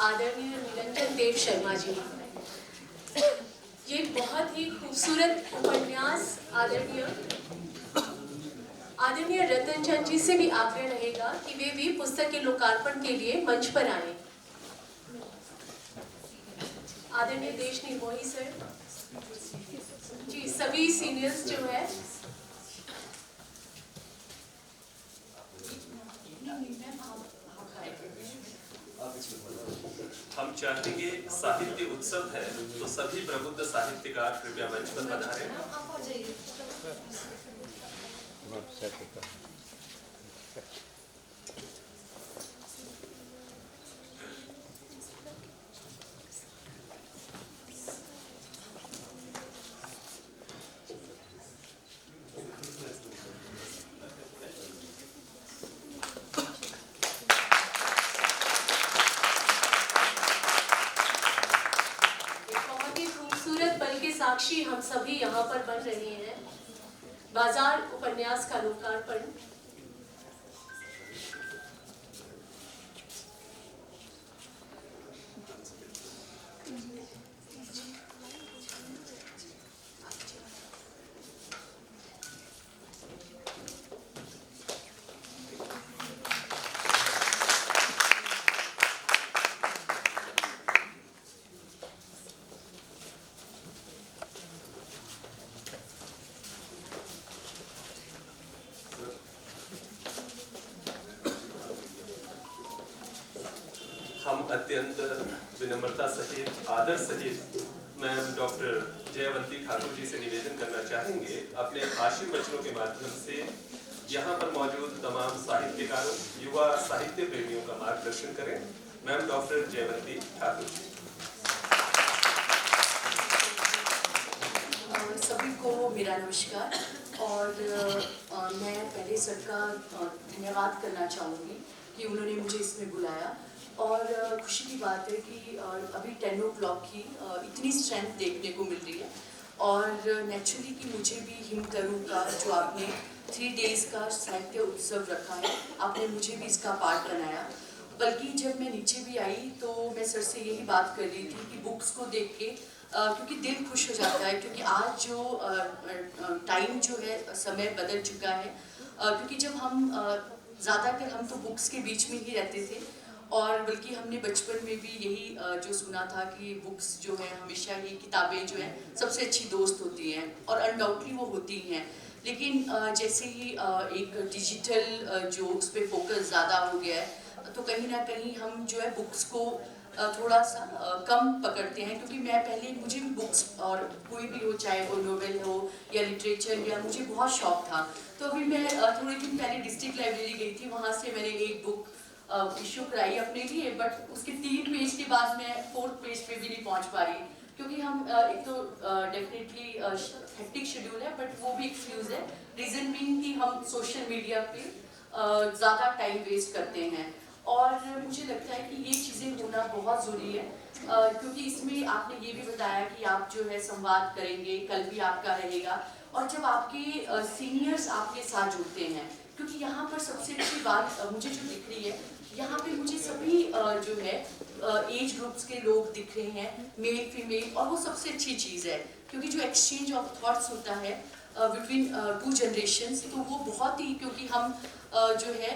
आदरणीय निरंजन देव शर्मा जी। ये बहुत ही खूबसूरत उपन्यास आदरणीय रतन चंद जी से भी आग्रह रहेगा कि वे भी पुस्तक के लोकार्पण के लिए मंच पर आए। आदरणीय देश निर्मोही सर जी, सभी सीनियर्स जो है हम चाहेंगे, साहित्य उत्सव है तो सभी प्रबुद्ध साहित्यकार कृपया मंच पर पधारें। साक्षी हम सभी यहाँ पर बन रहे हैं। बाजार उपन्यास का लोकार्पण हम अत्यंत विनम्रता सहित आदर सहित मैम डॉक्टर जयवंती ठाकुर जी से निवेदन करना चाहेंगे अपने आशीर् वचनों के माध्यम से यहाँ पर मौजूद तमाम साहित्यकारों, युवा साहित्य प्रेमियों का मार्गदर्शन करें। Ma'am doctor Jaywanti Thakur ji. सभी को मेरा नमस्कार। और मैं पहले सर का धन्यवाद करना चाहूँगी कि उन्होंने मुझे इसमें बुलाया। और खुशी की बात है कि अभी 10 o'clock की इतनी स्ट्रेंथ देखने को मिल रही है। और नेचुरली कि मुझे भी हिमतरू का जो आपने 3 days का साहित्य उत्सव रखा है, आपने मुझे भी इसका पार्ट बनाया। बल्कि जब मैं नीचे भी आई तो मैं सर से यही बात कर रही थी कि बुक्स को देख के क्योंकि दिल खुश हो जाता है, क्योंकि आज जो टाइम जो है, समय बदल चुका है। क्योंकि जब हम ज़्यादातर हम तो बुक्स के बीच में ही रहते थे, और बल्कि हमने बचपन में भी यही जो सुना था कि बुक्स जो है हमेशा ही, किताबें जो हैं सबसे अच्छी दोस्त होती हैं, और अनडाउटली वो होती हैं। लेकिन जैसे ही एक डिजिटल जो उस पर फोकस ज़्यादा हो गया है, तो कहीं ना कहीं हम जो है बुक्स को थोड़ा सा कम पकड़ते हैं। क्योंकि मैं पहले, मुझे भी बुक्स और कोई भी हो, चाहे वो नोवेल हो या लिटरेचर, या मुझे बहुत शौक था। तो अभी मैं थोड़े दिन पहले डिस्ट्रिक्ट लाइब्रेरी गई थी, वहाँ से मैंने एक बुक इशू कराई अपने लिए। बट उसके 3 पेज के बाद मैं 4th पेज पे भी नहीं पहुँच पा रही, क्योंकि हम एक तो डेफिनेटली हेक्टिक शेड्यूल है, बट वो भी एक्सक्यूज़ है। रीज़न बीइंग कि हम सोशल मीडिया पे ज़्यादा टाइम वेस्ट करते हैं। और मुझे लगता है कि ये चीज़ें होना बहुत ज़रूरी है, क्योंकि इसमें आपने ये भी बताया कि आप जो है संवाद करेंगे, कल भी आपका रहेगा। और जब आपके सीनियर्स आपके साथ जुड़ते हैं, क्योंकि यहाँ पर सबसे अच्छी बात मुझे जो दिख रही है, यहाँ पे मुझे सभी जो है एज ग्रुप्स के लोग दिख रहे हैं, मेल फीमेल, और वो सबसे अच्छी चीज़ है। क्योंकि जो एक्सचेंज ऑफ थॉट्स होता है बिटवीन 2 जनरेशन्स, तो वो बहुत ही, क्योंकि हम जो है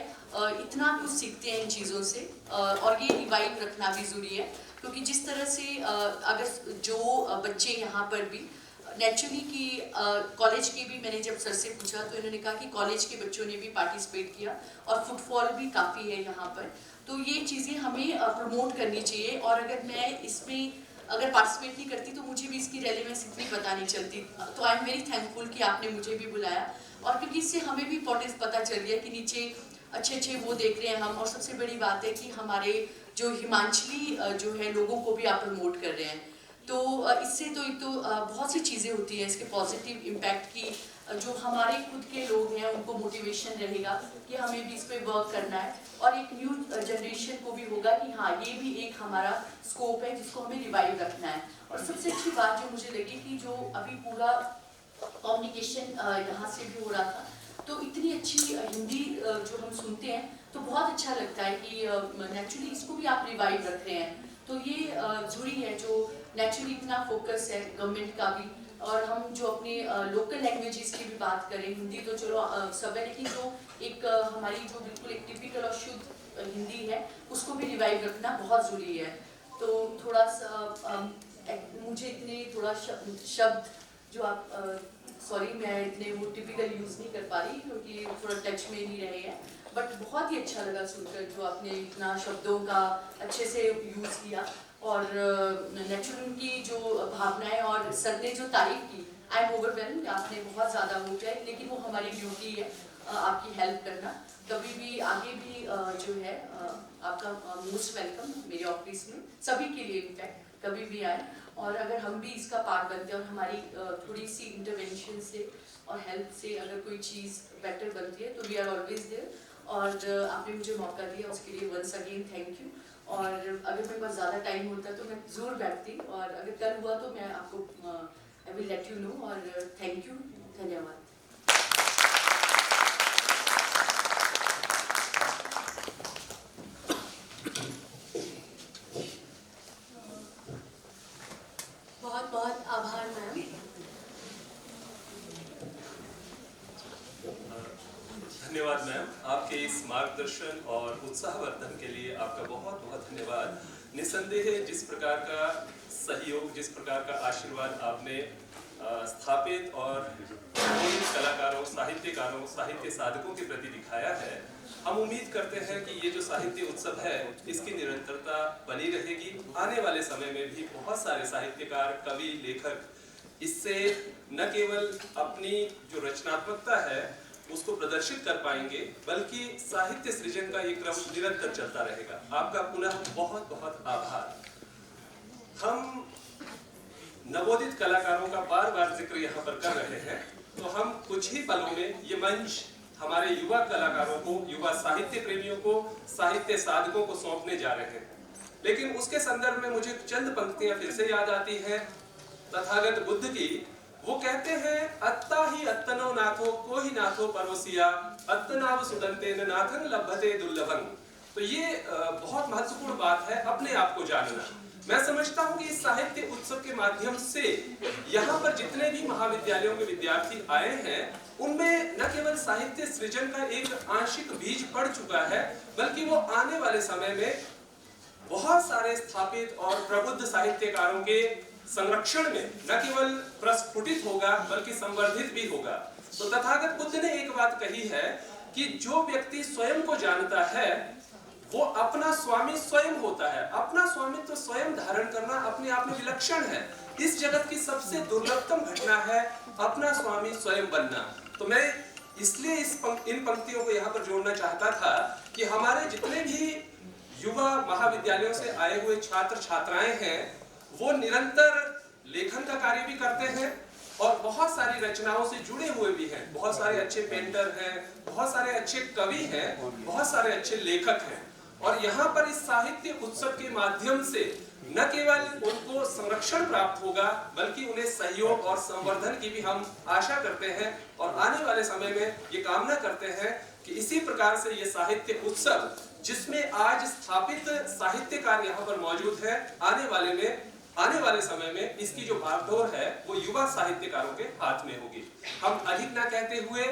इतना कुछ सीखते हैं इन चीज़ों से, और ये रिवाइव रखना भी ज़रूरी है। क्योंकि जिस तरह से अगर जो बच्चे यहाँ पर भी नेचुरली कि कॉलेज के भी, मैंने जब सर से पूछा तो इन्होंने कहा कि कॉलेज के बच्चों ने भी पार्टिसिपेट किया, और फुटफॉल भी काफ़ी है यहाँ पर। तो ये चीज़ें हमें प्रमोट करनी चाहिए। और अगर मैं इसमें अगर पार्टिसिपेट नहीं करती तो मुझे भी इसकी रेलेवेंस इतनी पता नहीं चलती। तो आई एम वेरी थैंकफुल कि आपने मुझे भी बुलाया, और क्योंकि इससे हमें भी इंपॉर्टेंस पता चल रही है कि नीचे अच्छे अच्छे वो देख रहे हैं हम। और सबसे बड़ी बात है कि हमारे जो हिमांचली जो है लोगों को भी आप प्रमोट कर रहे हैं। तो इससे तो एक तो बहुत सी चीज़ें होती हैं इसके पॉजिटिव इम्पैक्ट की। जो हमारे खुद के लोग हैं उनको मोटिवेशन रहेगा कि हमें भी इस पर वर्क करना है, और एक न्यू जनरेशन को भी होगा कि हाँ, ये भी एक हमारा स्कोप है जिसको हमें रिवाइव रखना है। और सबसे अच्छी बात जो मुझे लगी कि जो अभी पूरा कम्युनिकेशन यहाँ से भी हो रहा था, तो इतनी अच्छी हिंदी जो हम सुनते हैं तो बहुत अच्छा लगता है कि नेचुरली इसको भी आप रिवाइव रख रहे हैं। तो ये ज़रूरी है, जो नेचुरली इतना फोकस है गवर्नमेंट का भी, और हम जो अपने लोकल लैंग्वेजेस की भी बात करें, हिंदी तो चलो सब है, लेकिन जो एक हमारी जो बिल्कुल एक टिपिकल और शुद्ध हिंदी है उसको भी रिवाइव रखना बहुत ज़रूरी है। तो थोड़ा सा मुझे इतने थोड़ा शब्द जो आप सॉरी मैं इतने वो टिपिकल यूज़ नहीं कर पा रही क्योंकि थोड़ा टच में नहीं रहे हैं, बट बहुत ही अच्छा लगा सुनकर जो आपने इतना शब्दों का अच्छे से यूज़ किया, और नेचुरल उनकी जो भावनाएं, और सर ने जो तारीफ की, आई एम ओवरवेल्म्ड, आपने बहुत ज़्यादा वो किया, लेकिन वो हमारी ड्यूटी है आपकी हेल्प करना। कभी भी आगे भी जो है आपका मोस्ट वेलकम मेरे ऑफिस में, सभी के लिए इनफैक्ट कभी भी आए, और अगर हम भी इसका पार्ट बनते हैं और हमारी थोड़ी सी इंटरवेंशन से और हेल्प से अगर कोई चीज़ बेटर बनती है तो वी आर ऑलवेज देयर। और आपने मुझे मौका दिया उसके लिए वंस अगेन थैंक यू। और अगर मेरे पास ज़्यादा टाइम होता तो मैं ज़रूर बैठती, और अगर कल हुआ तो मैं आपको I will let you know. और थैंक यू, धन्यवाद। बहुत बहुत आभार मैम। धन्यवाद मैम, आपके इस मार्गदर्शन और उत्साहवर्धन के लिए आपका बहुत बहुत धन्यवाद। निस्संदेह जिस प्रकार का सहयोग, जिस प्रकार का आशीर्वाद आपने स्थापित और कलाकारों, साहित्यकारों, साहित्य साधकों के प्रति दिखाया है, हम उम्मीद करते हैं कि ये जो साहित्य उत्सव है इसकी निरंतरता बनी रहेगी। आने वाले समय में भी बहुत सारे साहित्यकार, कवि, लेखक इससे न केवल अपनी जो रचनात्मकता है उसको प्रदर्शित कर पाएंगे, बल्कि साहित्य सृजन का ये क्रम निरंतर चलता रहेगा। आपका पुनः बहुत बहुत आभार। हम नवोदित कलाकारों का बार बार जिक्र यहाँ पर कर रहे हैं, तो हम कुछ ही पलों में ये मंच हमारे युवा कलाकारों को, युवा साहित्य प्रेमियों को, साहित्य साधकों को सौंपने जा रहे हैं। लेकिन उसके संदर्भ में मुझे चंद पंक्तियां फिर से याद आती हैं तथागत बुद्ध की। वो कहते हैं, अत्ता ही अत्तनो नाथो को ही नाथो परोसिया, अत्तनाव सुदंतेन नाथं लभते दुर्लभं। तो ये बहुत महत्वपूर्ण बात है, अपने आप को जानना। मैं समझता हूँ कि इस साहित्य उत्सव के माध्यम से यहाँ पर जितने भी महाविद्यालयों के विद्यार्थी आए हैं, उनमें न केवल साहित्य सृजन का एक आंशिक बीज पड़ चुका है, बल्कि वो आने वाले समय में बहुत सारे स्थापित और प्रबुद्ध साहित्यकारों के संरक्षण में न केवल प्रस्फुटित होगा बल्कि संवर्धित भी होगा। तो तथागत बुद्ध ने एक बात कही है कि जो व्यक्ति स्वयं को जानता है वो अपना स्वामी स्वयं होता है। अपना स्वामित्व स्वयं धारण करना अपने आप में विलक्षण है। इस जगत की सबसे दुर्लभतम घटना है अपना स्वामी स्वयं बनना। तो मैं इसलिए इन पंक्तियों को यहाँ पर जोड़ना चाहता था कि हमारे जितने भी युवा महाविद्यालयों से आए हुए छात्र छात्राएं हैं, वो निरंतर लेखन का कार्य भी करते हैं और बहुत सारी रचनाओं से जुड़े हुए भी हैं। बहुत सारे अच्छे पेंटर हैं, बहुत सारे अच्छे कवि हैं, बहुत सारे अच्छे लेखक हैं। और यहाँ पर इस साहित्य उत्सव के माध्यम से न केवल उनको संरक्षण प्राप्त होगा, बल्कि उन्हें सहयोग और संवर्धन की भी हम आशा करते हैं। और आने वाले समय में ये कामना करते हैं कि इसी प्रकार से ये साहित्य उत्सव, जिसमें आज स्थापित साहित्यकार यहाँ पर मौजूद है, आने वाले समय में इसकी जो भागदौड़ है वो युवा साहित्यकारों के हाथ में होगी। हम अधिक ना कहते हुए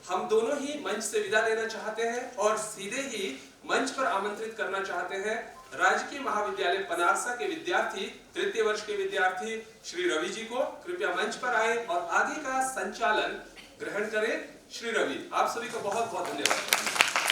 हम दोनों ही मंच से विदा लेना चाहते हैं और सीधे ही मंच पर आमंत्रित करना चाहते हैं राजकीय महाविद्यालय पनारसा के विद्यार्थी, तृतीय वर्ष के विद्यार्थी श्री रवि जी को। कृपया मंच पर आए और आगे का संचालन ग्रहण करें। श्री रवि, आप सभी को बहुत बहुत धन्यवाद।